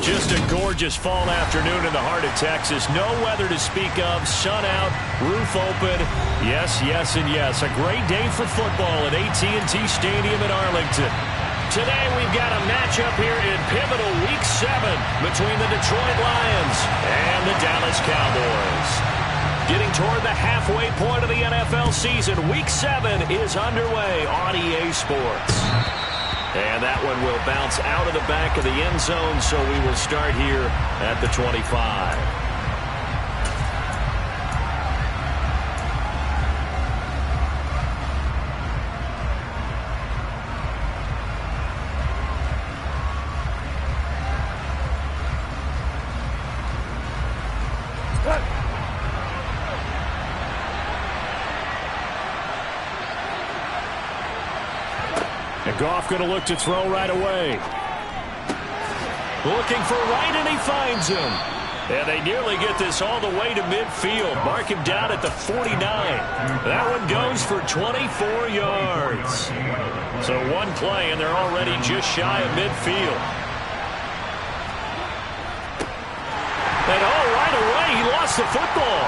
Just a gorgeous fall afternoon in the heart of Texas. No weather to speak of. Sun out, roof open. Yes, yes, and yes. A great day for football at AT&T Stadium in Arlington. Today we've got a matchup here in pivotal Week 7 between the Detroit Lions and the Dallas Cowboys. Getting toward the halfway point of the NFL season, Week 7 is underway on EA Sports. And that one will bounce out of the back of the end zone, so we will start here at the 25. Goff going to look to throw right away. Looking for right, and he finds him. And they nearly get this all the way to midfield. Mark him down at the 49. That one goes for 24 yards. So one play, and they're already just shy of midfield. And right away, he lost the football.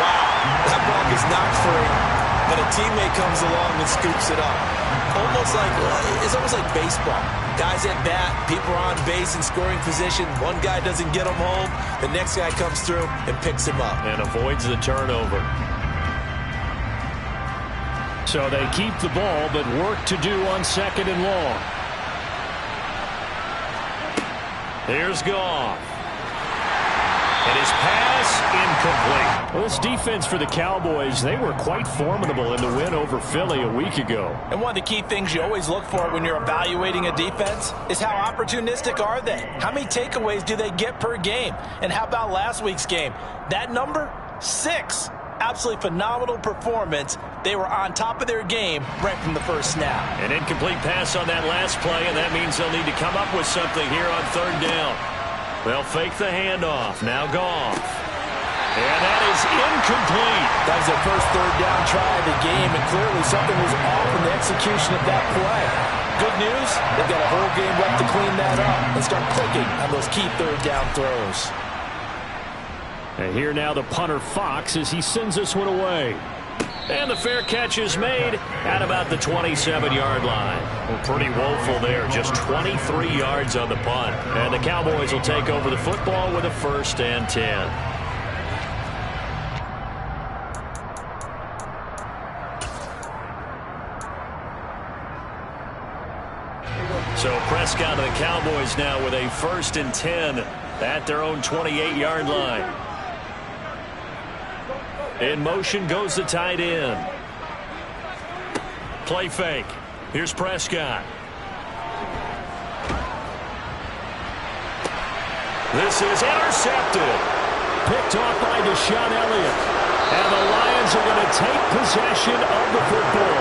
Wow, that ball is knocked free. But a teammate comes along and scoops it up. It's almost like baseball. Guys at bat, people are on base in scoring position. One guy doesn't get him home. The next guy comes through and picks him up. And avoids the turnover. So they keep the ball, but work to do on 2nd and long. Here's Goff. And his pass incomplete. Well, this defense for the Cowboys, they were quite formidable in the win over Philly a week ago. And one of the key things you always look for when you're evaluating a defense is how opportunistic are they? How many takeaways do they get per game? And how about last week's game? That number, 6. Absolutely phenomenal performance. They were on top of their game right from the first snap. An incomplete pass on that last play, and that means they'll need to come up with something here on 3rd down. They'll fake the handoff. Now Goff. And that is incomplete. That was their first 3rd down try of the game, and clearly something was off in the execution of that play. Good news, they've got a whole game left to clean that up and start clicking on those key 3rd down throws. And here now the punter Fox as he sends this one away. And the fair catch is made at about the 27-yard line. Well, pretty woeful there. Just 23 yards on the punt. And the Cowboys will take over the football with a 1st and 10. So Prescott and the Cowboys now with a 1st and 10 at their own 28-yard line. In motion goes the tight end. Play fake. Here's Prescott. This is intercepted. Picked off by Deshaun Elliott. And the Lions are going to take possession of the football.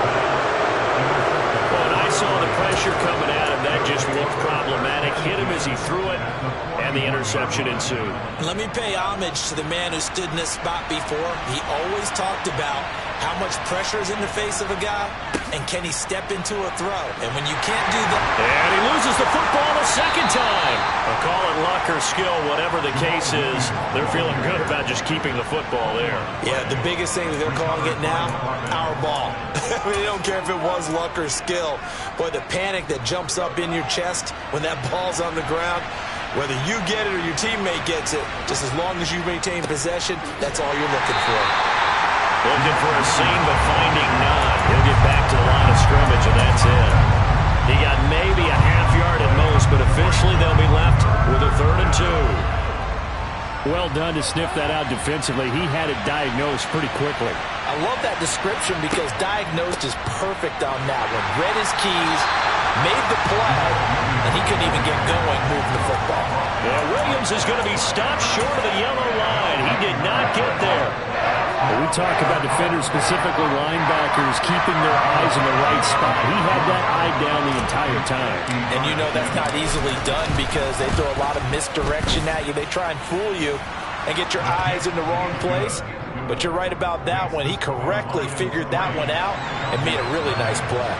Well, and I saw the pressure coming at him. That just looked problematic. Hit him as he threw it, and the interception ensued. Let me pay homage to the man who stood in this spot before. He always talked about how much pressure is in the face of a guy, and can he step into a throw. And when you can't do that... And he loses the football a 2nd time. I'll call it luck or skill, whatever the case is. They're feeling good about just keeping the football there. Yeah, the biggest thing that they're calling it now, our ball. I mean, they don't care if it was luck or skill. Boy, the panic that jumps up in your chest when that ball's on the ground, whether you get it or your teammate gets it, just as long as you maintain possession, that's all you're looking for. Looking for a seam, but finding none. He'll get back to the line of scrimmage, and that's it. He got maybe a half yard at most, but officially they'll be left with a 3rd and 2. Well done to sniff that out defensively. He had it diagnosed pretty quickly. I love that description because diagnosed is perfect on that one. Read his keys, made the play, and he couldn't even get going moving the football. Yeah, Williams is going to be stopped short of the yellow line. He did not get there. Well, we talk about defenders, specifically linebackers, keeping their eyes in the right spot. He had that eye down the entire time. And you know that's not easily done because they throw a lot of misdirection at you. They try and fool you and get your eyes in the wrong place. But you're right about that one. He correctly figured that one out and made a really nice play.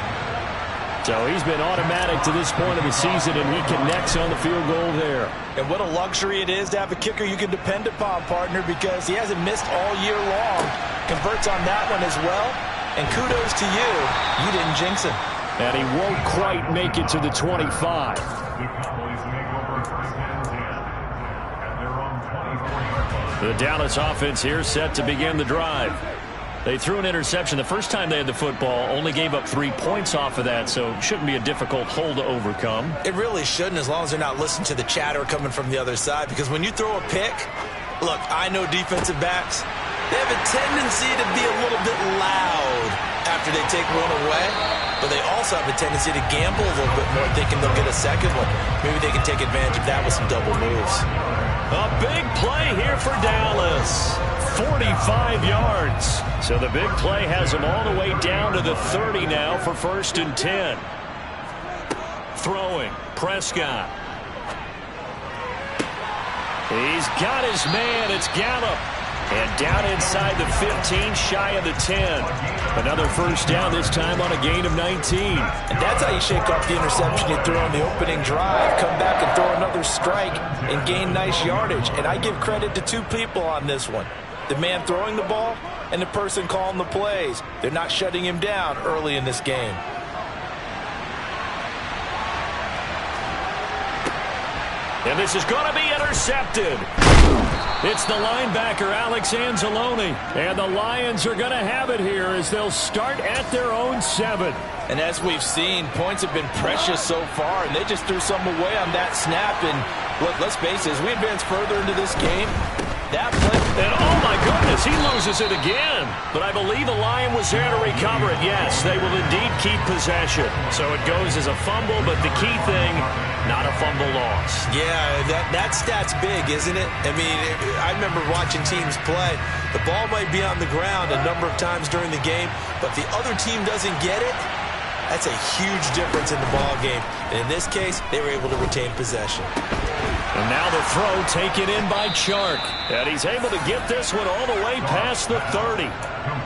So he's been automatic to this point of the season, and he connects on the field goal there. And what a luxury it is to have a kicker you can depend upon, partner, because he hasn't missed all year long. Converts on that one as well. And kudos to you. You didn't jinx him. And he won't quite make it to the 25. The Dallas offense here set to begin the drive. They threw an interception the first time they had the football, only gave up 3 points off of that, so shouldn't be a difficult hole to overcome. It really shouldn't, as long as they're not listening to the chatter coming from the other side, because when you throw a pick, look, I know defensive backs, they have a tendency to be a little bit loud after they take one away, but they also have a tendency to gamble a little bit more, thinking they'll get a second one. Maybe they can take advantage of that with some double moves. A big play here for Dallas. 45 yards. So the big play has him all the way down to the 30 now for 1st and 10. Throwing. Prescott. He's got his man. It's Gallup. And down inside the 15, shy of the 10. Another first down, this time on a gain of 19. And that's how you shake off the interception you threw on the opening drive. Come back and throw another strike and gain nice yardage. And I give credit to 2 people on this one. The man throwing the ball and the person calling the plays. They're not shutting him down early in this game. And this is going to be intercepted. It's the linebacker, Alex Anzalone. And the Lions are going to have it here as they'll start at their own 7. And as we've seen, points have been precious so far, and they just threw some away on that snap. And look, let's face it, as we advance further into this game, that play, and oh my goodness, he loses it again. But I believe the Lion was there to recover it. Yes, they will indeed keep possession. So it goes as a fumble, but the key thing, not a fumble loss. Yeah, that stat's big, isn't it? I mean, I remember watching teams play. The ball might be on the ground a number of times during the game, but if the other team doesn't get it, that's a huge difference in the ball game. And in this case, they were able to retain possession. And now the throw taken in by Chark. And he's able to get this one all the way past the 30.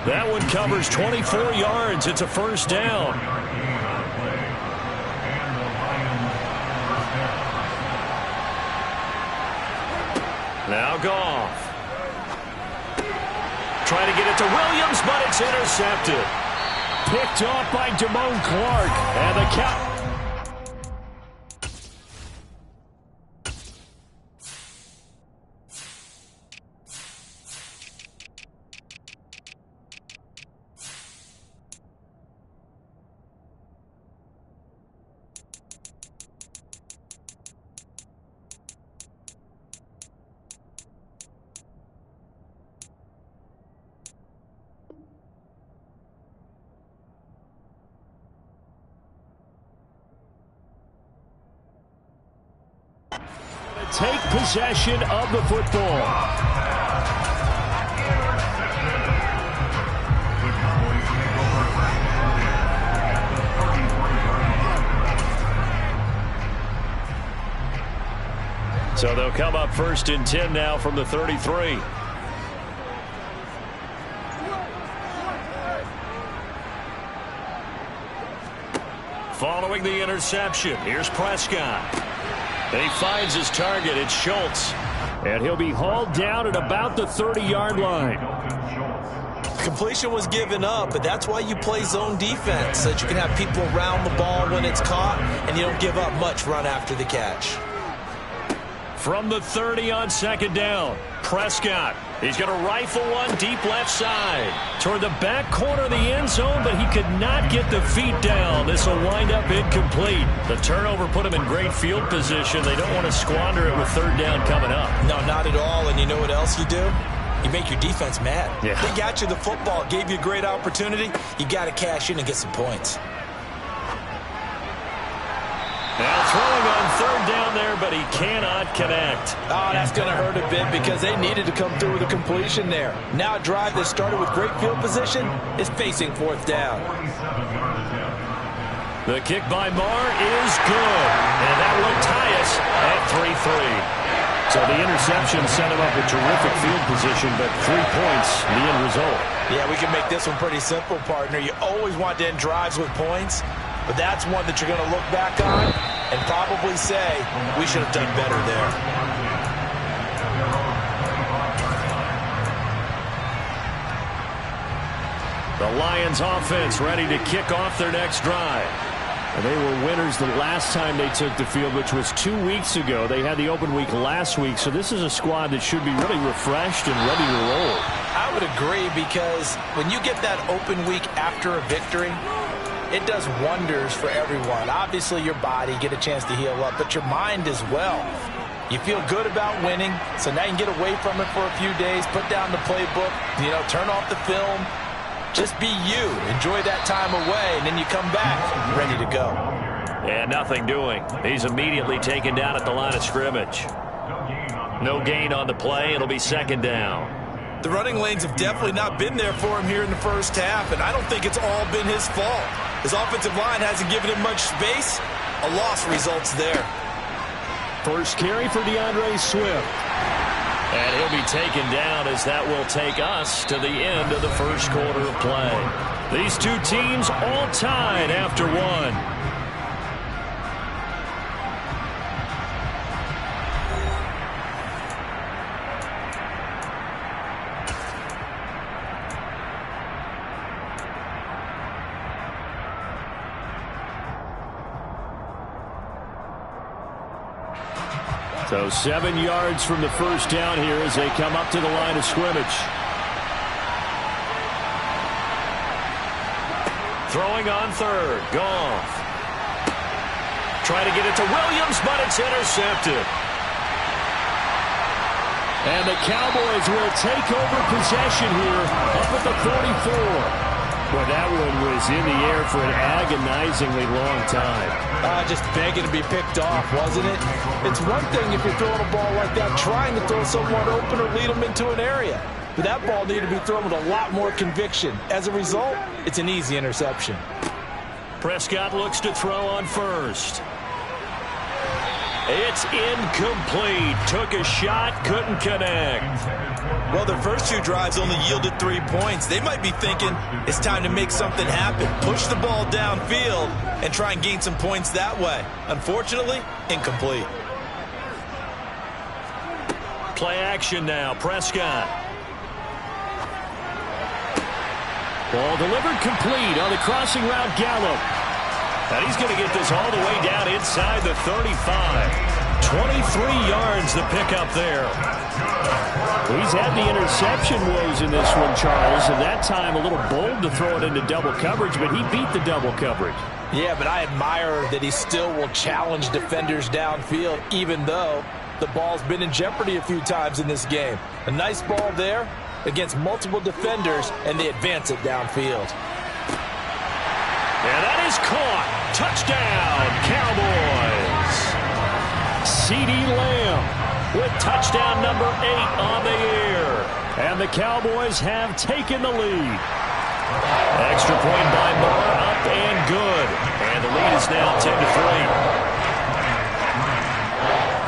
That one covers 24 yards. It's a first down. Now Goff. Trying to get it to Williams, but it's intercepted. Picked off by Damone Clark. And the count. Take possession of the football. So they'll come up 1st and 10 now from the 33. Following the interception, here's Prescott. And he finds his target. It's Schultz. And he'll be hauled down at about the 30-yard line. Completion was given up, but that's why you play zone defense, so that you can have people around the ball when it's caught, and you don't give up much run after the catch. From the 30 on 2nd down, Prescott. He's going to rifle one deep left side toward the back corner of the end zone, but he could not get the feet down. This will wind up incomplete. The turnover put him in great field position. They don't want to squander it with 3rd down coming up. No, not at all. And you know what else you do? You make your defense mad. Yeah. They got you the football, gave you a great opportunity. You got to cash in and get some points. Now throwing on 3rd down there, but he cannot connect. Oh, that's going to hurt a bit because they needed to come through with a completion there. Now a drive that started with great field position is facing 4th down. The kick by Marr is good. And that will tie us at 3-3. So the interception set him up with terrific field position, but 3 points, the end result. Yeah, we can make this one pretty simple, partner. You always want to end drives with points. But that's one that you're going to look back on and probably say, we should have done better there. The Lions offense ready to kick off their next drive. And they were winners the last time they took the field, which was 2 weeks ago. They had the open week last week, so this is a squad that should be really refreshed and ready to roll. I would agree, because when you get that open week after a victory, it does wonders for everyone. Obviously, your body, get a chance to heal up, but your mind as well. You feel good about winning, so now you can get away from it for a few days, put down the playbook, turn off the film. Just be you. Enjoy that time away, and then you come back ready to go. And nothing doing. He's immediately taken down at the line of scrimmage. No gain on the play. It'll be second down. The running lanes have definitely not been there for him here in the first half, and I don't think it's all been his fault. His offensive line hasn't given him much space. A loss results there. First carry for DeAndre Swift. And he'll be taken down, as that will take us to the end of the first quarter of play. These two teams all tied after one. So 7 yards from the first down here as they come up to the line of scrimmage. Throwing on third. Goff. Try to get it to Williams, but it's intercepted. And the Cowboys will take over possession here up at the 44. Well, that one was in the air for an agonizingly long time. Just begging to be picked off, wasn't it? It's one thing if you're throwing a ball like that, trying to throw someone open or lead them into an area. But that ball needed to be thrown with a lot more conviction. As a result, it's an easy interception. Prescott looks to throw on first. It's incomplete. Took a shot, couldn't connect. Well, their first two drives only yielded 3 points. They might be thinking it's time to make something happen. Push the ball downfield and try and gain some points that way. Unfortunately, incomplete. Play action now. Prescott. Ball delivered complete on the crossing route. Gallup. And he's going to get this all the way down inside the 35. 23 yards to pick up there. He's had the interception woes in this one, Charles, and that time a little bold to throw it into double coverage, but he beat the double coverage. Yeah, but I admire that he still will challenge defenders downfield, even though the ball's been in jeopardy a few times in this game. A nice ball there against multiple defenders, and they advance it downfield. And that is caught. Touchdown, Cowboys. C.D. Lamb with touchdown number 8 on the air. And the Cowboys have taken the lead. Extra point by Moore, up and good. And the lead is now 10-3.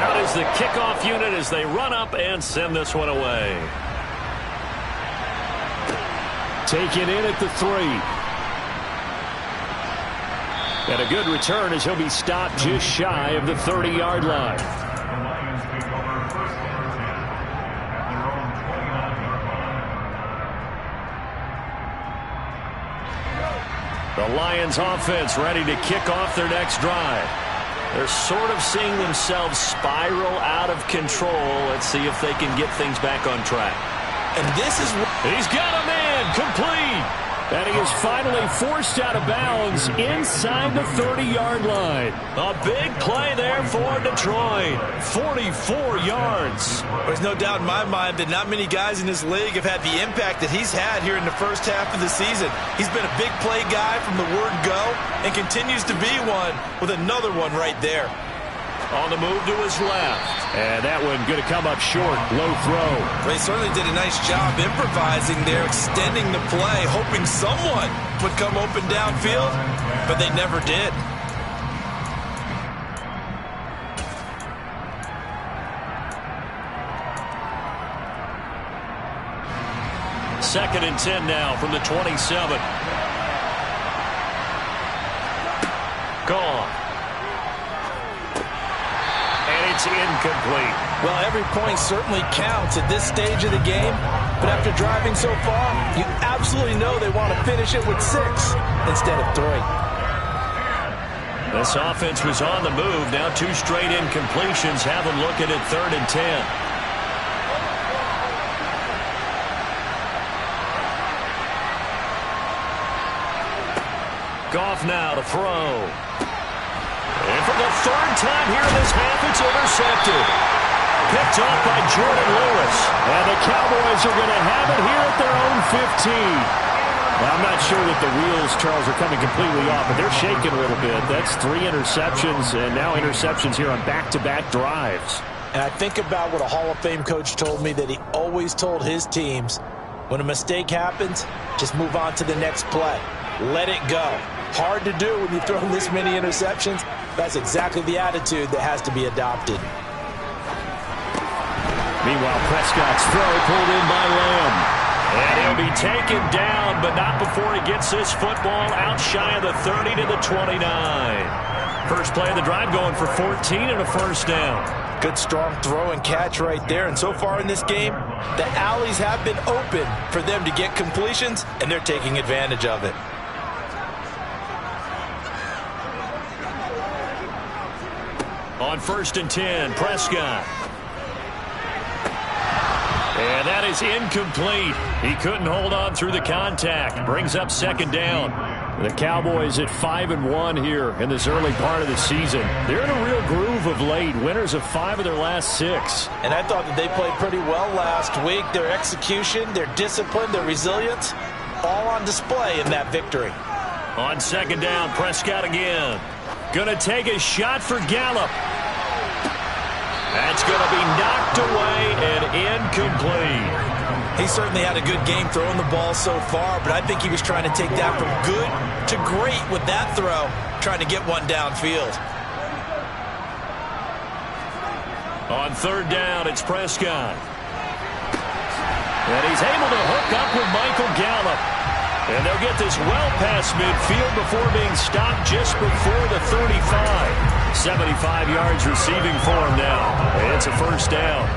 Out is the kickoff unit as they run up and send this one away. Taken in at the 3. And a good return as he'll be stopped just shy of the 30-yard line. The Lions offense ready to kick off their next drive. They're sort of seeing themselves spiral out of control. Let's see if they can get things back on track. And this is... He's got a man complete. And he is finally forced out of bounds inside the 30-yard line. A big play there for Detroit. 44 yards. There's no doubt in my mind that not many guys in this league have had the impact that he's had here in the first half of the season. He's been a big play guy from the word go and continues to be one with another one right there. On the move to his left. And that one going to come up short. Low throw. They certainly did a nice job improvising there, extending the play, hoping someone would come open downfield, but they never did. Second and 10 now from the 27. Gone. And it's incomplete. Well, every point certainly counts at this stage of the game. But after driving so far, you absolutely know they want to finish it with 6 instead of 3. This offense was on the move. Now 2 straight incompletions have them looking at 3rd and 10. Goff now to throw. And for the 3rd time here in this half, it's intercepted. Picked off by Jordan Lewis. And the Cowboys are going to have it here at their own 15. Well, I'm not sure that the wheels, Charles, are coming completely off, but they're shaking a little bit. That's 3 interceptions, and now interceptions here on back-to-back drives. And I think about what a Hall of Fame coach told me that he always told his teams, when a mistake happens, just move on to the next play. Let it go. Hard to do when you throw this many interceptions. That's exactly the attitude that has to be adopted. Meanwhile, Prescott's throw pulled in by Lamb. And he'll be taken down, but not before he gets this football out shy of the 30 to the 29. First play of the drive going for 14 and a first down. Good strong throw and catch right there. And so far in this game, the alleys have been open for them to get completions, and they're taking advantage of it. On 1st and 10, Prescott. And that is incomplete. He couldn't hold on through the contact. Brings up 2nd down. The Cowboys at 5-1 here in this early part of the season. They're in a real groove of late. Winners of 5 of their last 6. And I thought that they played pretty well last week. Their execution, their discipline, their resilience, all on display in that victory. On 2nd down, Prescott again. Gonna take a shot for Gallup. That's going to be knocked away and incomplete. He certainly had a good game throwing the ball so far, but I think he was trying to take that from good to great with that throw, trying to get one downfield. On 3rd down, it's Prescott. And he's able to hook up with Michael Gallup. And they'll get this well past midfield before being stopped just before the 35. 75 yards receiving for him now. It's a first down.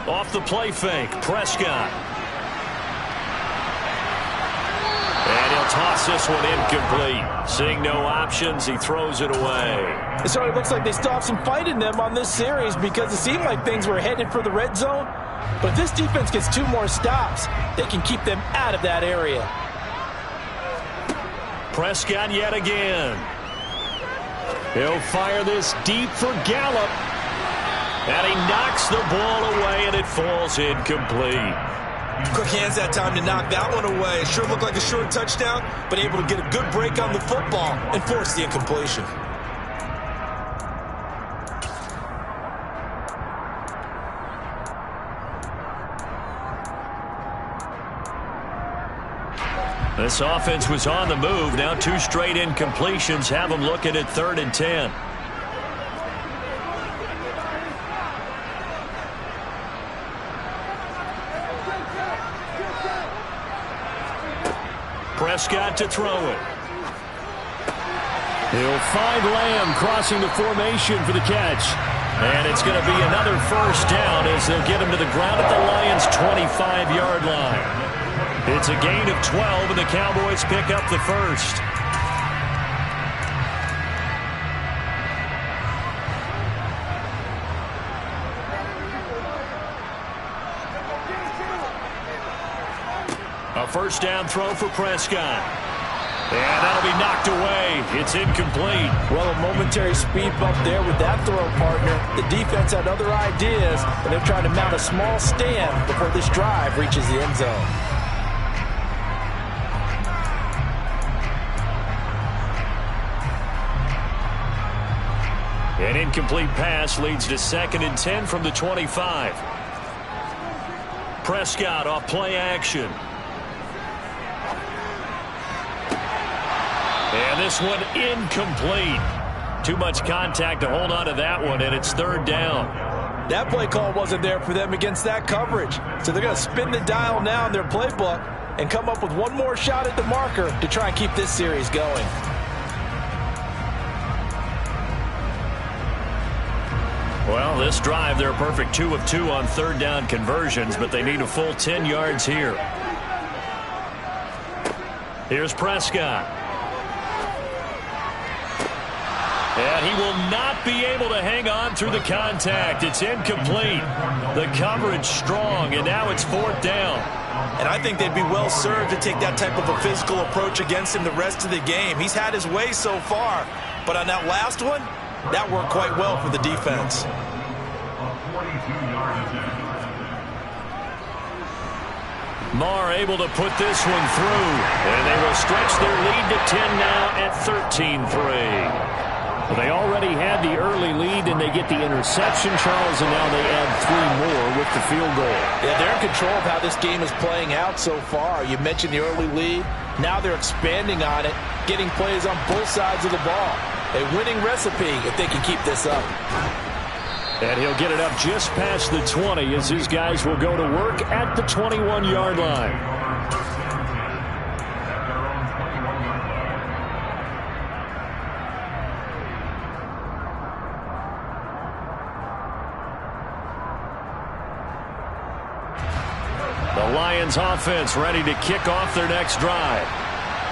Off the play fake, Prescott. And he'll toss this one incomplete. Seeing no options, he throws it away. It certainly looks like they still have some fight in them on this series because it seemed like things were headed for the red zone. But if this defense gets 2 more stops, they can keep them out of that area. Prescott yet again. He'll fire this deep for Gallup. And he knocks the ball away, and it falls incomplete. Quick hands that time to knock that one away. Sure looked like a short touchdown, but able to get a good break on the football and force the incompletion. This offense was on the move. Now 2 straight incompletions have them looking at 3rd and 10. Prescott to throw it. He'll find Lamb crossing the formation for the catch. And it's going to be another first down as they'll get him to the ground at the Lions' 25-yard line. It's a gain of 12, and the Cowboys pick up the first. A first down throw for Prescott. And that'll be knocked away. It's incomplete. Well, a momentary speed bump there with that throw, partner. The defense had other ideas, but they're trying to mount a small stand before this drive reaches the end zone. An incomplete pass leads to 2nd and 10 from the 25. Prescott off play action. And this one incomplete. Too much contact to hold on to that one, and it's 3rd down. That play call wasn't there for them against that coverage. So they're going to spin the dial now in their playbook and come up with one more shot at the marker to try and keep this series going. Well, this drive, they're a perfect 2 of 2 on third down conversions, but they need a full 10 yards here. Here's Prescott. And he will not be able to hang on through the contact. It's incomplete. The coverage strong, and now it's 4th down. And I think they'd be well served to take that type of a physical approach against him the rest of the game. He's had his way so far, but on that last one, that worked quite well for the defense. Marr able to put this one through, and they will stretch their lead to 10 now at 13-3. Well, they already had the early lead, and they get the interception, Charles, and now they add 3 more with the field goal. Yeah, they're in control of how this game is playing out so far. You mentioned the early lead. Now they're expanding on it, getting plays on both sides of the ball. A winning recipe if they can keep this up. And he'll get it up just past the 20 as his guys will go to work at the 21-yard line. The Lions offense ready to kick off their next drive.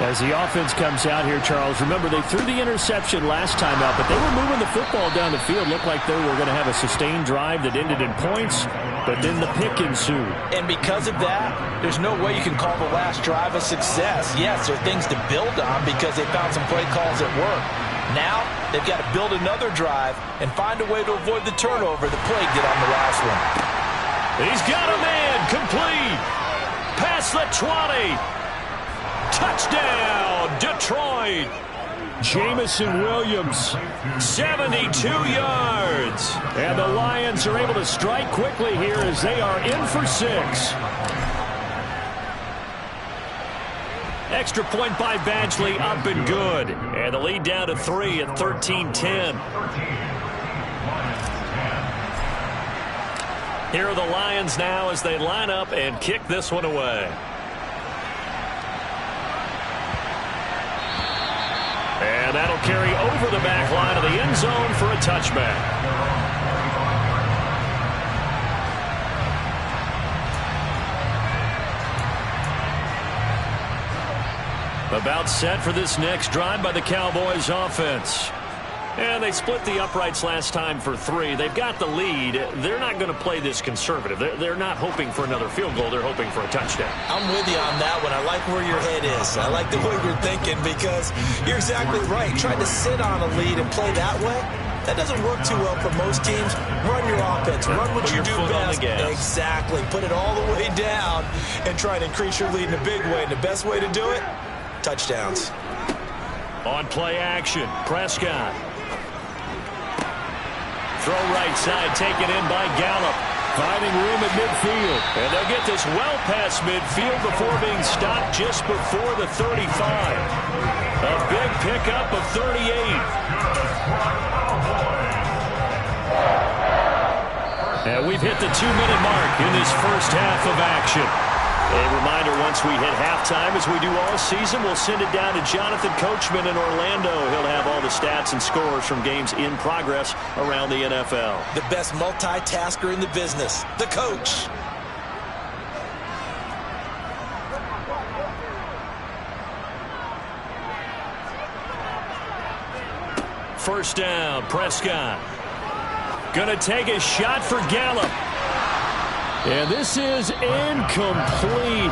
As the offense comes out here, Charles, remember they threw the interception last time out, but they were moving the football down the field. Looked like they were going to have a sustained drive that ended in points, but then the pick ensued. And because of that, there's no way you can call the last drive a success. Yes, there are things to build on because they found some play calls at work. Now they've got to build another drive and find a way to avoid the turnover that plagued it on the last one. He's got a man complete. Past the 20. Touchdown, Detroit. Jamison Williams, 72 yards. And the Lions are able to strike quickly here as they are in for 6. Extra point by Badgley, up and good. And the lead down to 3 at 13-10. Here are the Lions now as they line up and kick this one away. And that'll carry over the back line of the end zone for a touchback. About set for this next drive by the Cowboys offense. And they split the uprights last time for 3. They've got the lead. They're not going to play this conservative. They're not hoping for another field goal. They're hoping for a touchdown. I'm with you on that one. I like where your head is. I like the way you're thinking because you're exactly right. Trying to sit on a lead and play that way, that doesn't work too well for most teams. Run your offense. Run what you do best. Exactly. Put it all the way down and try to increase your lead in a big way. And the best way to do it, touchdowns. On play action, Prescott. Throw right side, taken in by Gallup. Finding room at midfield. And they'll get this well past midfield before being stopped just before the 35. A big pickup of 38. And we've hit the 2-minute mark in this first half of action. A reminder, once we hit halftime, as we do all season, we'll send it down to Jonathan Coachman in Orlando. He'll have all the stats and scores from games in progress around the NFL. The best multitasker in the business, the coach. First down, Prescott. Gonna take a shot for Gallup. And this is incomplete.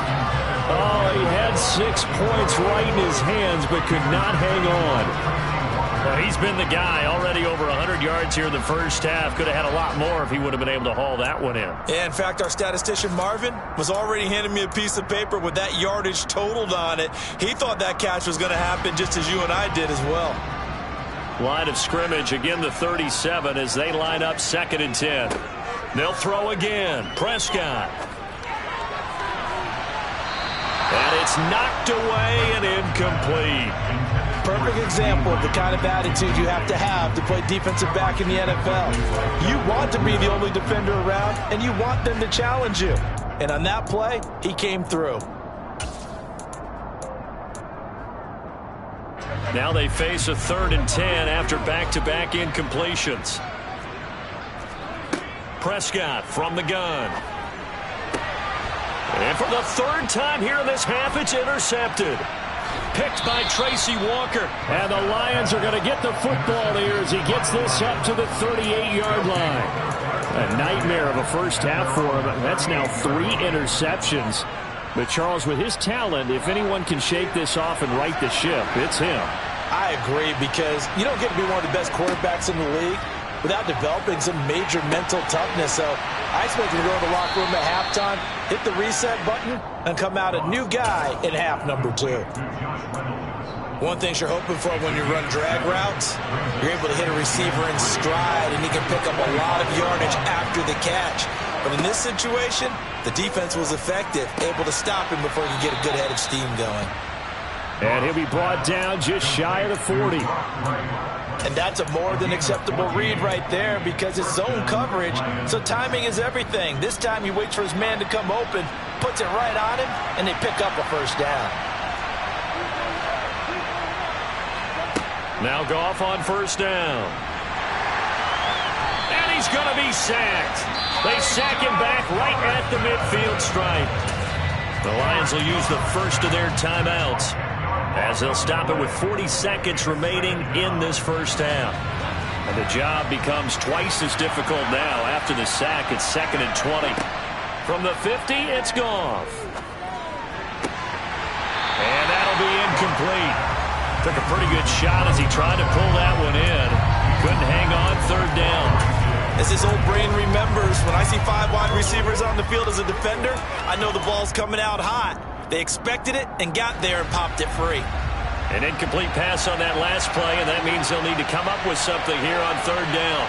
Oh, he had 6 points right in his hands, but could not hang on. Well, he's been the guy. Already over 100 yards here in the first half. Could have had a lot more if he would have been able to haul that one in. Yeah, in fact, our statistician Marvin was already handing me a piece of paper with that yardage totaled on it. He thought that catch was going to happen just as you and I did as well. Line of scrimmage, again the 37 as they line up 2nd and 10. They'll throw again. Prescott. And it's knocked away and incomplete. Perfect example of the kind of attitude you have to play defensive back in the NFL. You want to be the only defender around, and you want them to challenge you. And on that play, he came through. Now they face a 3rd and 10 after back-to-back incompletions. Prescott from the gun. And for the 3rd time here in this half, it's intercepted. Picked by Tracy Walker. And the Lions are going to get the football here as he gets this up to the 38-yard line. A nightmare of a first half for him. That's now 3 interceptions. But Charles, with his talent, if anyone can shake this off and right the ship, it's him. I agree, because you don't get to be one of the best quarterbacks in the league without developing some major mental toughness. So I expect him to go to the locker room at halftime, hit the reset button, and come out a new guy in half number 2. One thing you're hoping for when you run drag routes, you're able to hit a receiver in stride, and he can pick up a lot of yardage after the catch. But in this situation, the defense was effective, able to stop him before he could get a good head of steam going. And he'll be brought down just shy of the 40. And that's a more than acceptable read right there, because it's zone coverage, so timing is everything. This time he waits for his man to come open, puts it right on him, and they pick up a first down. Now Goff on first down. And he's going to be sacked. They sack him back right at the midfield stripe. The Lions will use the first of their timeouts, as they'll stop it with 40 seconds remaining in this first half. And the job becomes twice as difficult now after the sack. It's 2nd and 20. From the 50, it's Goff. And that'll be incomplete. Took a pretty good shot as he tried to pull that one in. Couldn't hang on 3rd down. As his old brain remembers, when I see 5 wide receivers on the field as a defender, I know the ball's coming out hot. They expected it and got there and popped it free. An incomplete pass on that last play, and that means they'll need to come up with something here on 3rd down.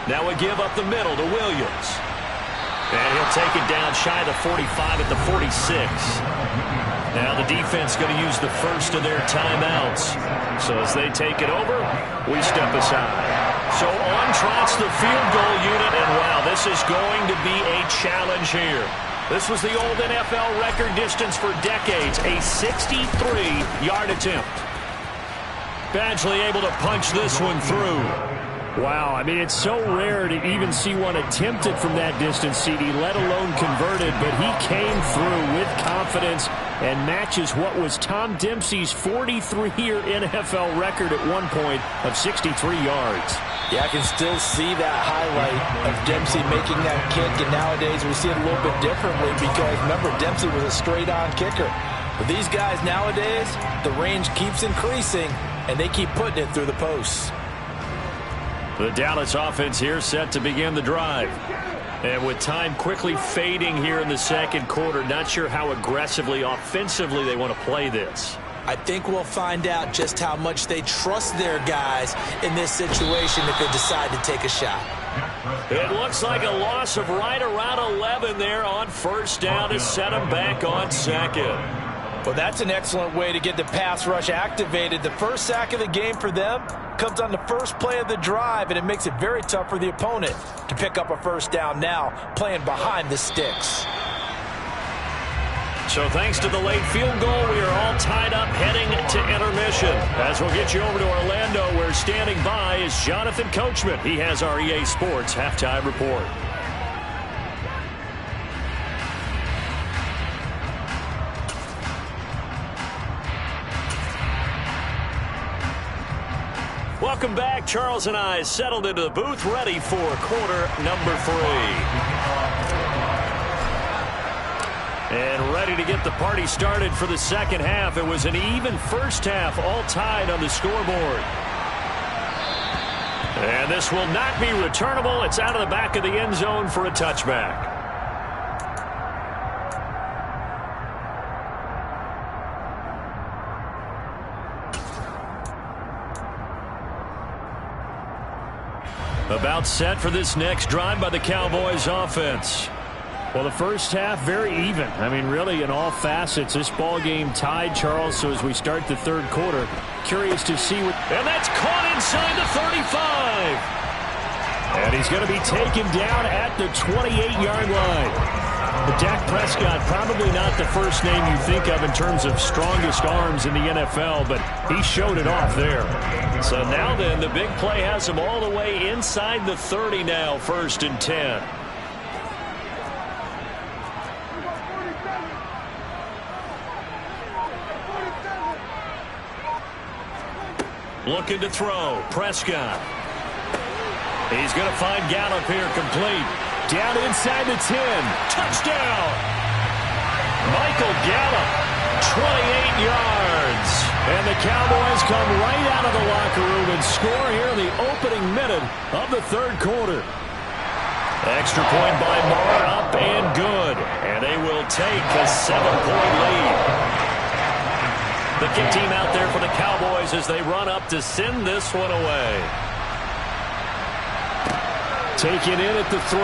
Now a give up the middle to Williams. And he'll take it down shy of the 45 at the 46. Now the defense going to use the first of their timeouts. So as they take it over, we step aside. So on trots the field goal unit, and wow, this is going to be a challenge here. This was the old NFL record distance for decades, a 63-yard attempt. Badgley able to punch this one through. Wow, I mean, it's so rare to even see one attempted from that distance, CD, let alone converted, but he came through with confidence and matches what was Tom Dempsey's 43-year NFL record at one point of 63 yards. Yeah, I can still see that highlight of Dempsey making that kick, and nowadays we see it a little bit differently because, remember, Dempsey was a straight-on kicker. But these guys nowadays, the range keeps increasing, and they keep putting it through the posts. The Dallas offense here set to begin the drive. And with time quickly fading here in the second quarter, not sure how aggressively, offensively they want to play this. I think we'll find out just how much they trust their guys in this situation if they decide to take a shot. It looks like a loss of right around 11 there on first down to set them back on 2nd. Well, that's an excellent way to get the pass rush activated. The first sack of the game for them comes on the first play of the drive, and it makes it very tough for the opponent to pick up a first down now, playing behind the sticks. So thanks to the late field goal, we are all tied up heading to intermission. As we'll get you over to Orlando, where standing by is Jonathan Coachman. He has our EA Sports Halftime Report. Welcome back. Charles and I settled into the booth, ready for quarter number 3. And ready to get the party started for the second half. It was an even first half, all tied on the scoreboard. And this will not be returnable. It's out of the back of the end zone for a touchback. About set for this next drive by the Cowboys offense. Well, the first half, very even. I mean, really, in all facets, this ball game tied, Charles. So as we start the third quarter, curious to see what... And that's caught inside the 35. And he's going to be taken down at the 28-yard line. But Dak Prescott, probably not the first name you think of in terms of strongest arms in the NFL, but he showed it off there. So now then, the big play has him all the way inside the 30 now, 1st and 10. Looking to throw. Prescott. He's going to find Gallup here, complete. Down inside the 10. Touchdown! Michael Gallup, 28 yards. And the Cowboys come right out of the locker room and score here in the opening minute of the 3rd quarter. Extra point by Moore, up and good. And they will take a 7-point lead. The kick team out there for the Cowboys as they run up to send this one away. Taken in at the 3.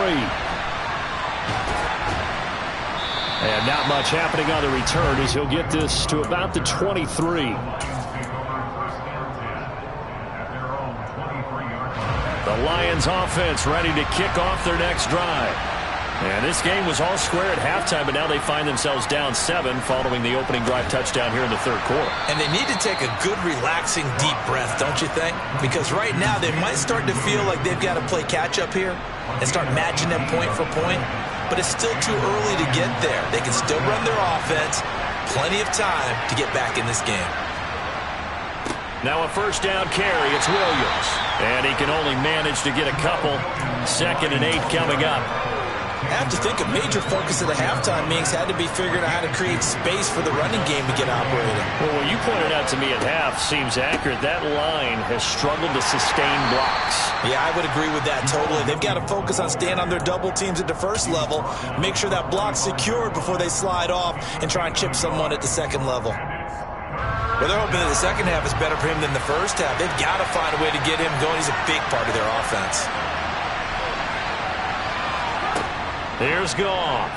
And not much happening on the return as he'll get this to about the 23. The Lions offense ready to kick off their next drive. And this game was all square at halftime, but now they find themselves down 7 following the opening drive touchdown here in the 3rd quarter. And they need to take a good, relaxing, deep breath, don't you think? Because right now they might start to feel like they've got to play catch-up here and start matching them point for point. But it's still too early to get there. They can still run their offense. Plenty of time to get back in this game. Now a 1st down carry. It's Williams. And he can only manage to get a couple. 2nd and 8 coming up. I have to think a major focus of the halftime meetings had to be figuring out how to create space for the running game to get operating. Well, what you pointed out to me at half seems accurate. That line has struggled to sustain blocks. Yeah, I would agree with that totally. They've got to focus on staying on their double teams at the 1st level, make sure that block's secured before they slide off and try and chip someone at the 2nd level. Well, they're hoping that the 2nd half is better for him than the 1st half. They've got to find a way to get him going. He's a big part of their offense. Here's Goff.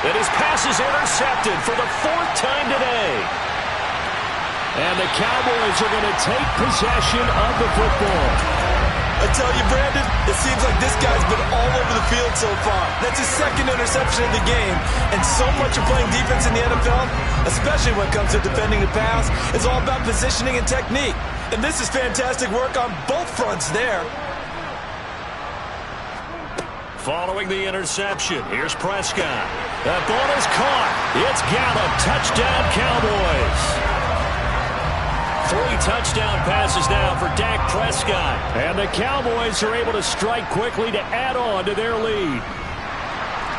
And his pass is intercepted for the 4th time today. And the Cowboys are going to take possession of the football. I tell you, Brandon, it seems like this guy's been all over the field so far. That's his 2nd interception of the game. And so much of playing defense in the NFL, especially when it comes to defending the pass, is all about positioning and technique. And this is fantastic work on both fronts there. Following the interception, here's Prescott. That ball is caught. It's Gallup. Touchdown, Cowboys. 3 touchdown passes now for Dak Prescott. And the Cowboys are able to strike quickly to add on to their lead.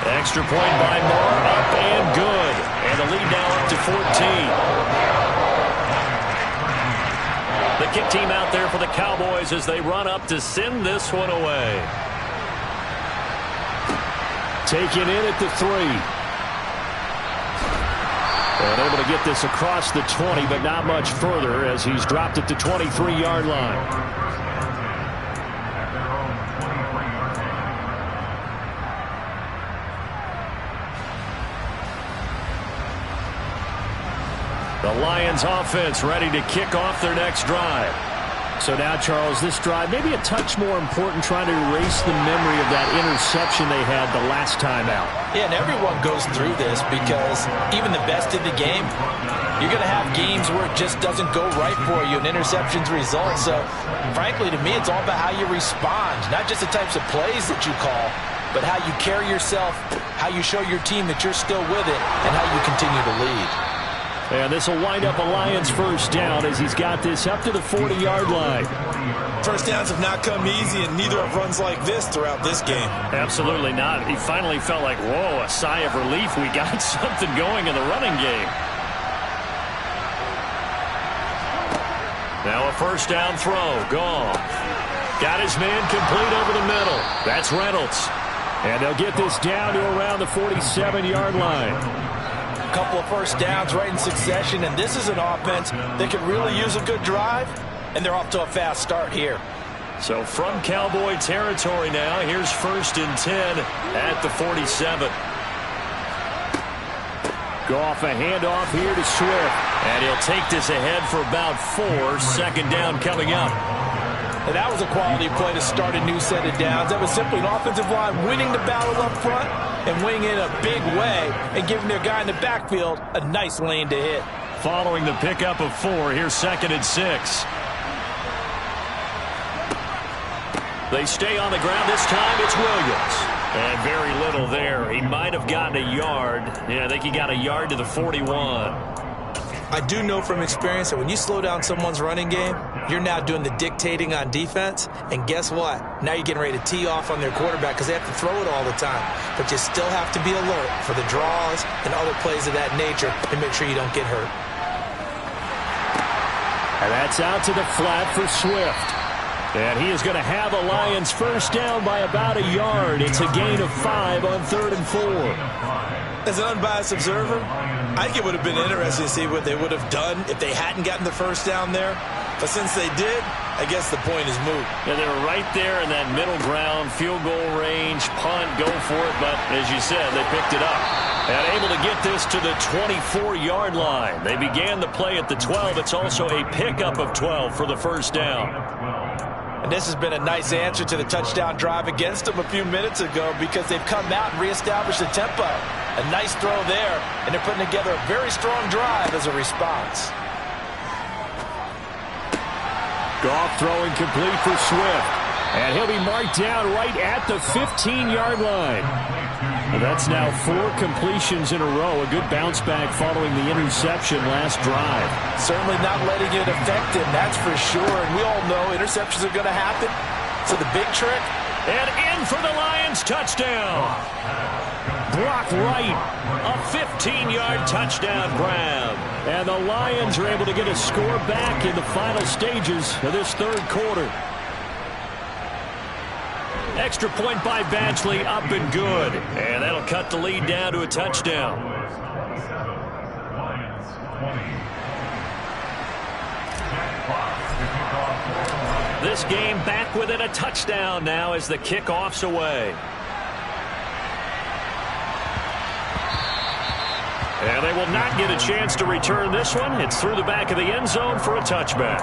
Extra point by Moore, up and good. And the lead now up to 14. The kick team out there for the Cowboys as they run up to send this one away. Taken in at the 3. And able to get this across the 20, but not much further as he's dropped at the 23-yard line. The Lions offense ready to kick off their next drive. So now, Charles, this drive maybe a touch more important, trying to erase the memory of that interception they had the last time out. Yeah, and everyone goes through this because even the best in the game, you're going to have games where it just doesn't go right for you and interceptions result. So, frankly, to me, it's all about how you respond, not just the types of plays that you call, but how you carry yourself, how you show your team that you're still with it, and how you continue to lead. And this will wind up a Lions 1st down as he's got this up to the 40-yard line. 1st downs have not come easy, and neither have runs like this throughout this game. Absolutely not. He finally felt like, whoa, a sigh of relief. We got something going in the running game. Now a 1st down throw. Goff. Got his man complete over the middle. That's Reynolds. And they'll get this down to around the 47-yard line. Couple of 1st downs right in succession, and this is an offense that could really use a good drive, and they're off to a fast start here. So from Cowboy territory now, here's 1st and 10 at the 47. Goff, a handoff here to Swift, and he'll take this ahead for about 4. 2nd down coming up. And that was a quality play to start a new set of downs. That was simply an offensive line winning the battle up front and winning in a big way and giving their guy in the backfield a nice lane to hit. Following the pickup of 4, here's 2nd and 6. They stay on the ground. This time it's Williams. And very little there. He might have gotten a yard. Yeah, I think he got a yard to the 41. I do know from experience that when you slow down someone's running game, you're now doing the dictating on defense. And guess what? Now you're getting ready to tee off on their quarterback because they have to throw it all the time. But you still have to be alert for the draws and other plays of that nature and make sure you don't get hurt. And that's out to the flat for Swift. And he is going to have a Lions first down by about a yard. It's a gain of 5 on 3rd and 4. As an unbiased observer, I think it would have been interesting to see what they would have done if they hadn't gotten the first down there. But since they did, I guess the point is moot. Yeah, they were right there in that middle ground, field goal range, punt, go for it. But as you said, they picked it up. And able to get this to the 24-yard line. They began the play at the 12. It's also a pickup of 12 for the first down. And this has been a nice answer to the touchdown drive against them a few minutes ago because they've come out and reestablished the tempo. A nice throw there, and they're putting together a very strong drive as a response. Goff throwing complete for Swift. And he'll be marked down right at the 15-yard line. Well, that's now 4 completions in a row. A good bounce back following the interception last drive. Certainly not letting it affect him, that's for sure. And we all know interceptions are going to happen. So the big trick. And in for the Lions touchdown. Brock Wright, a 15-yard touchdown grab. And the Lions are able to get a score back in the final stages of this 3rd quarter. Extra point by Badgley, up and good. And that'll cut the lead down to a touchdown. This game back within a touchdown now as the kickoff's away. And they will not get a chance to return this one. It's through the back of the end zone for a touchback.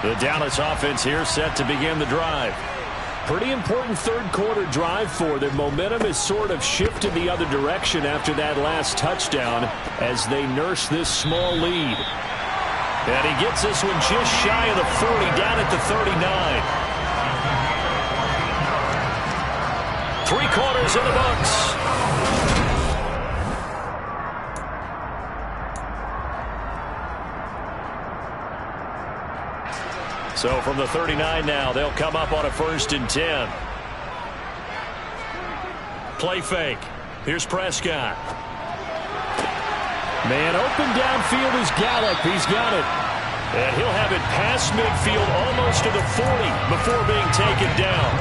The Dallas offense here set to begin the drive. Pretty important 3rd quarter drive for them. Momentum has sort of shifted the other direction after that last touchdown as they nurse this small lead. And he gets this one just shy of the 40, down at the 39. 3 quarters in the books. So from the 39 now, they'll come up on a 1st and 10. Play fake. Here's Prescott. Man open downfield is Gallup. He's got it. And he'll have it past midfield almost to the 40 before being taken down.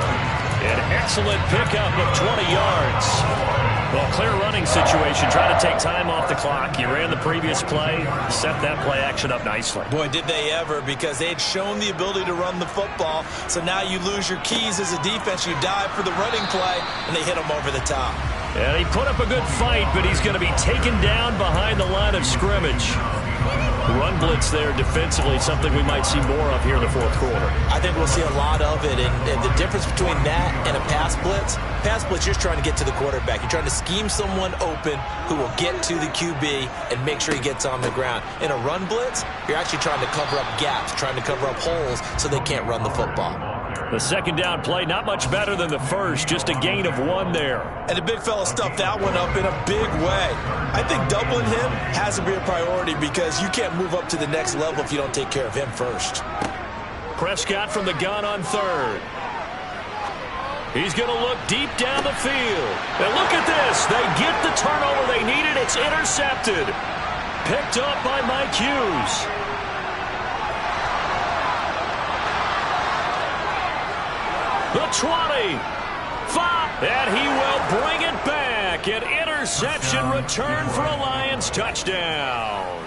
An excellent pickup of 20 yards. Well, clear running situation. Trying to take time off the clock. You ran the previous play. Set that play action up nicely. Boy, did they ever, because they had shown the ability to run the football. So now you lose your keys as a defense. You dive for the running play, and they hit them over the top. And he put up a good fight, but he's going to be taken down behind the line of scrimmage. Run blitz there defensively, something we might see more of here in the 4th quarter. I think we'll see a lot of it, and the difference between that and a pass blitz, you're trying to get to the quarterback. You're trying to scheme someone open who will get to the QB and make sure he gets on the ground. In a run blitz, you're actually trying to cover up gaps, trying to cover up holes so they can't run the football. The 2nd down play, not much better than the first, just a gain of 1 there. And the big fella stuffed that one up in a big way. I think doubling him has to be a priority because you can't move up to the next level if you don't take care of him first. Prescott from the gun on 3rd. He's going to look deep down the field. And look at this. They get the turnover they needed. It's intercepted. Picked up by Mike Hughes. The 20, 5, and he will bring it back. An interception return for a Lions touchdown.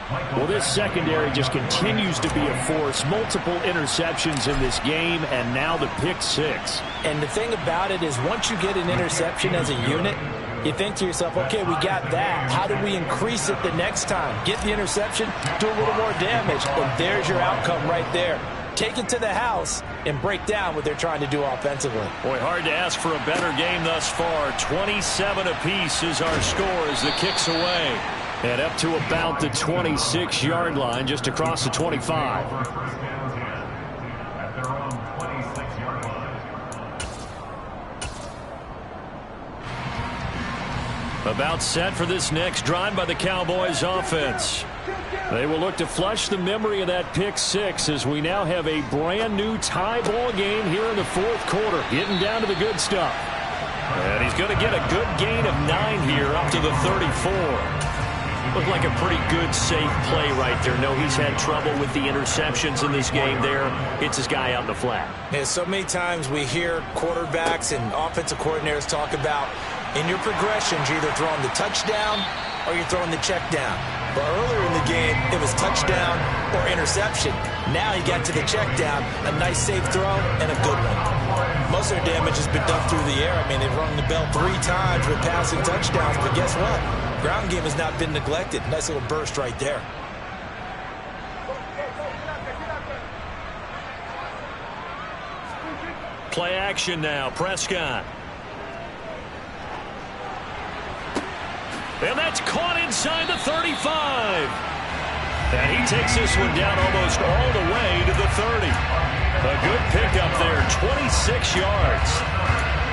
Well, this secondary just continues to be a force. Multiple interceptions in this game, and now the pick six. And the thing about it is once you get an interception as a unit, you think to yourself, okay, we got that. How do we increase it the next time? Get the interception, do a little more damage, and there's your outcome right there. Take it to the house and break down what they're trying to do offensively. Boy, hard to ask for a better game thus far. 27 apiece is our score as the kick's away. And up to about the 26-yard line, just across the 25. About set for this next drive by the Cowboys offense. They will look to flush the memory of that pick six as we now have a brand new tie ball game here in the fourth quarter. Getting down to the good stuff. And he's going to get a good gain of 9 here up to the 34. Looked like a pretty good, safe play right there. No, he's had trouble with the interceptions in this game there. Hits his guy out in the flat. Yeah, so many times we hear quarterbacks and offensive coordinators talk about in your progressions, you're either throwing the touchdown or you're throwing the check down. But earlier in the game, it was touchdown or interception. Now he got to the check down, a nice safe throw, and a good one. Most of their damage has been done through the air. I mean, they've rung the bell 3 times with passing touchdowns, but guess what? Ground game has not been neglected. Nice little burst right there. Play action now, Prescott. And that's caught inside the 35. And he takes this one down almost all the way to the 30. A good pickup there, 26 yards.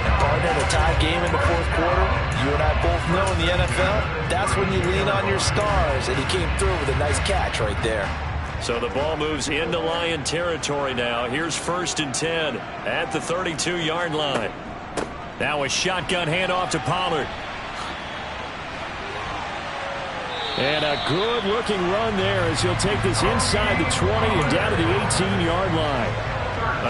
And partner, the tie game in the fourth quarter, you and I both know in the NFL, that's when you lean on your stars. And he came through with a nice catch right there. So the ball moves into Lion territory now. Here's 1st and 10 at the 32-yard line. Now a shotgun handoff to Pollard. And a good-looking run there as he'll take this inside the 20 and down to the 18-yard line.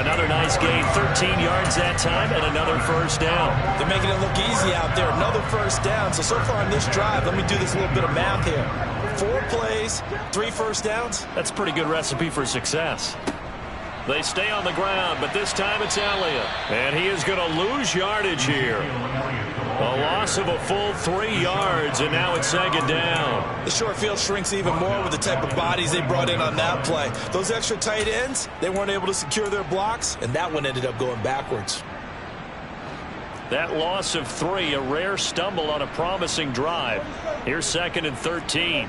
Another nice gain, 13 yards that time, and another first down. They're making it look easy out there. Another first down. So far in this drive, let me do this little bit of math here. 4 plays, 3 first downs. That's a pretty good recipe for success. They stay on the ground, but this time it's Elliott. And he is going to lose yardage here. A loss of a full 3 yards, and now it's 2nd down. The short field shrinks even more with the type of bodies they brought in on that play. Those extra tight ends, they weren't able to secure their blocks, and that one ended up going backwards. That loss of 3, a rare stumble on a promising drive. Here's 2nd and 13.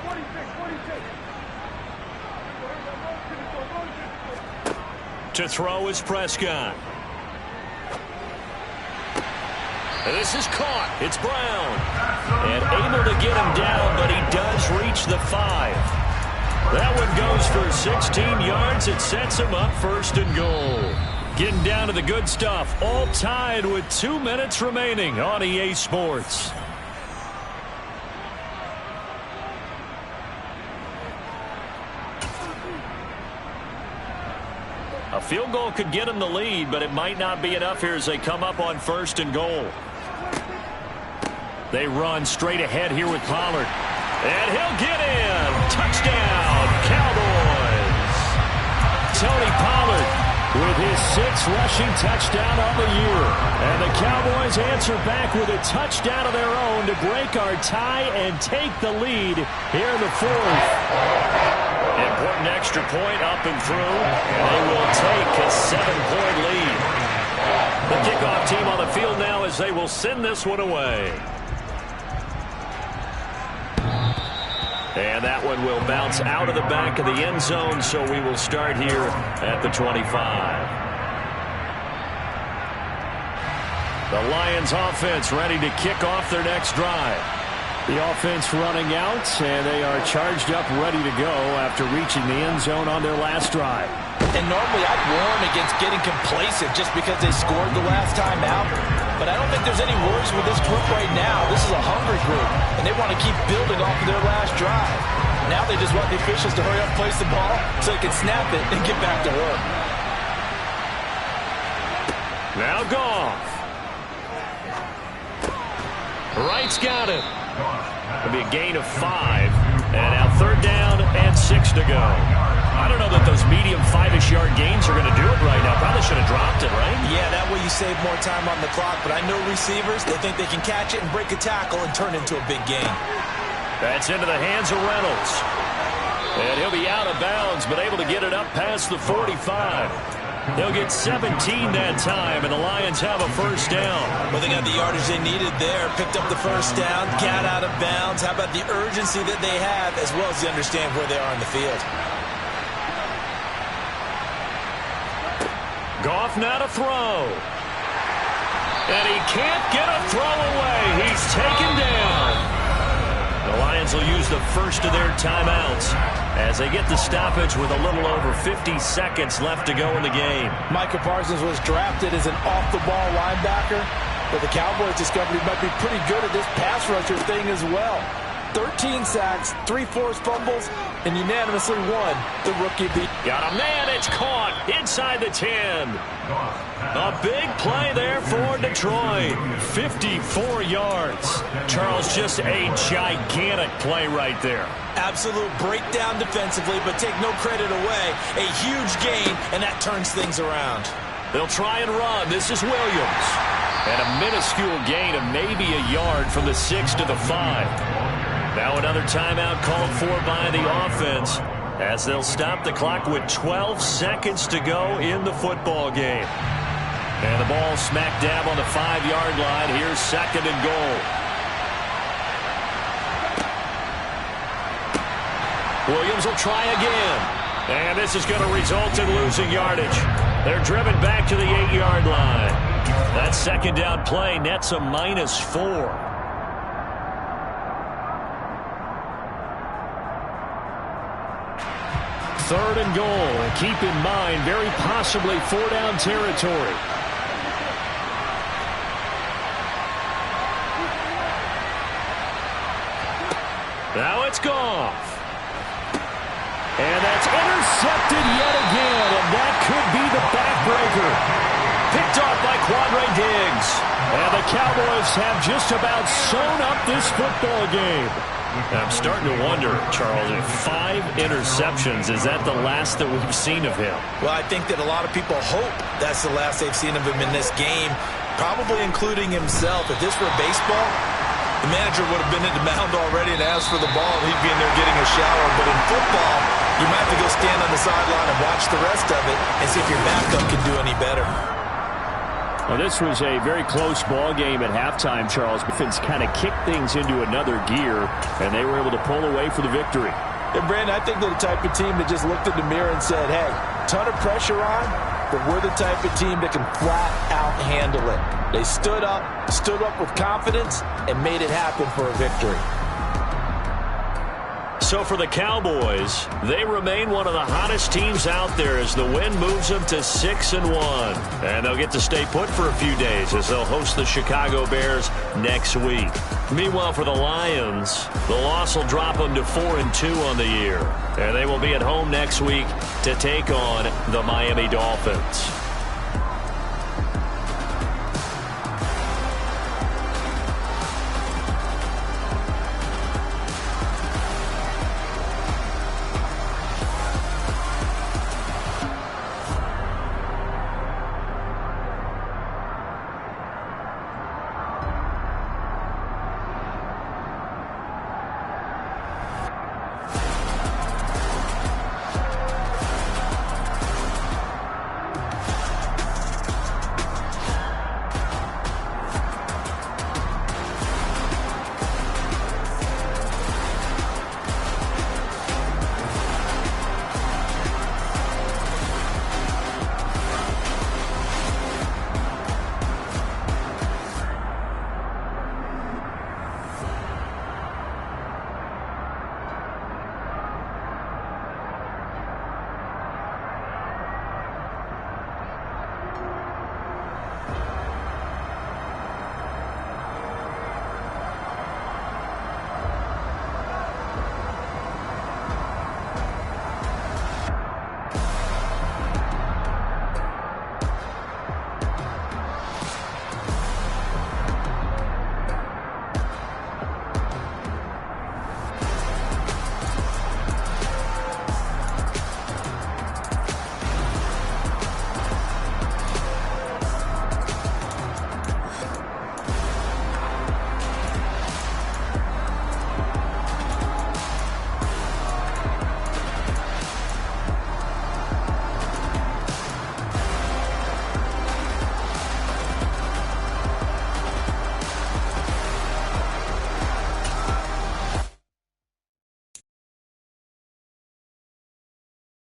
To throw is Prescott. This is caught. It's Brown. And able to get him down, but he does reach the 5. That one goes for 16 yards. It sets him up 1st and goal. Getting down to the good stuff. All tied with 2 minutes remaining on EA Sports. A field goal could get him the lead, but it might not be enough here as they come up on 1st and goal. They run straight ahead here with Pollard. And he'll get in. Touchdown, Cowboys. Tony Pollard with his 6th rushing touchdown on the year. And the Cowboys answer back with a touchdown of their own to break our tie and take the lead here in the 4th. Important extra point up and through. They will take a 7-point lead. The kickoff team on the field now as they will send this one away. And that one will bounce out of the back of the end zone, so we will start here at the 25. The Lions offense ready to kick off their next drive. The offense running out, and they are charged up, ready to go after reaching the end zone on their last drive. And normally I'd warn against getting complacent just because they scored the last time out. But I don't think there's any worries with this group right now. This is a hungry group, and they want to keep building off of their last drive. Now they just want the officials to hurry up, place the ball, so they can snap it and get back to work. Now Goff. Wright's got it. It'll be a gain of 5, And now 3rd down and 6 to go. I don't know that those medium 5-ish yard gains are going to do it right now. Probably should have dropped it, right? Yeah, that way you save more time on the clock. But I know receivers, they think they can catch it and break a tackle and turn it into a big gain. That's into the hands of Reynolds. And he'll be out of bounds, but able to get it up past the 45. They'll get 17 that time, and the Lions have a 1st down. Well, they got the yardage they needed there. Picked up the 1st down, got out of bounds. How about the urgency that they have, as well as they understand where they are on the field? Goff now to throw. And he can't get a throw away. He's taken down. The Lions will use the first of their timeouts as they get the stoppage with a little over 50 seconds left to go in the game. Micah Parsons was drafted as an off-the-ball linebacker, but the Cowboys discovered he might be pretty good at this pass rusher thing as well. 13 sacks, 3 forced fumbles, and unanimously won the rookie beat. Got a man, it's caught inside the 10. A big play there for Detroit. 54 yards. Charles, just a gigantic play right there. Absolute breakdown defensively, but take no credit away. A huge gain, and that turns things around. They'll try and run. This is Williams. And a minuscule gain of maybe a yard from the 6 to the 5. Now another timeout called for by the offense as they'll stop the clock with 12 seconds to go in the football game. And the ball smack dab on the 5-yard line. Here's 2nd and goal. Williams will try again. And this is going to result in losing yardage. They're driven back to the 8-yard line. That 2nd down play nets a -4. 3rd and goal. And keep in mind, very possibly 4-down territory. Now it's Goff. And that's intercepted yet again. And that could be the backbreaker. Picked off by Quandre Diggs. And the Cowboys have just about sewn up this football game. I'm starting to wonder, Charles, if 5 interceptions, is that the last that we've seen of him? Well, I think that a lot of people hope that's the last they've seen of him in this game, probably including himself. If this were baseball, the manager would have been at the mound already and asked for the ball, and he'd be in there getting a shower. But in football, you might have to go stand on the sideline and watch the rest of it and see if your backup can do any better. Well, this was a very close ball game at halftime, Charles. Defense kind of kicked things into another gear, and they were able to pull away for the victory. And, Brandon, I think they're the type of team that just looked in the mirror and said, hey, ton of pressure on, but we're the type of team that can flat out handle it. They stood up with confidence, and made it happen for a victory. So for the Cowboys, they remain one of the hottest teams out there as the win moves them to 6-1. And they'll get to stay put for a few days as they'll host the Chicago Bears next week. Meanwhile, for the Lions, the loss will drop them to 4-2 on the year. And they will be at home next week to take on the Miami Dolphins.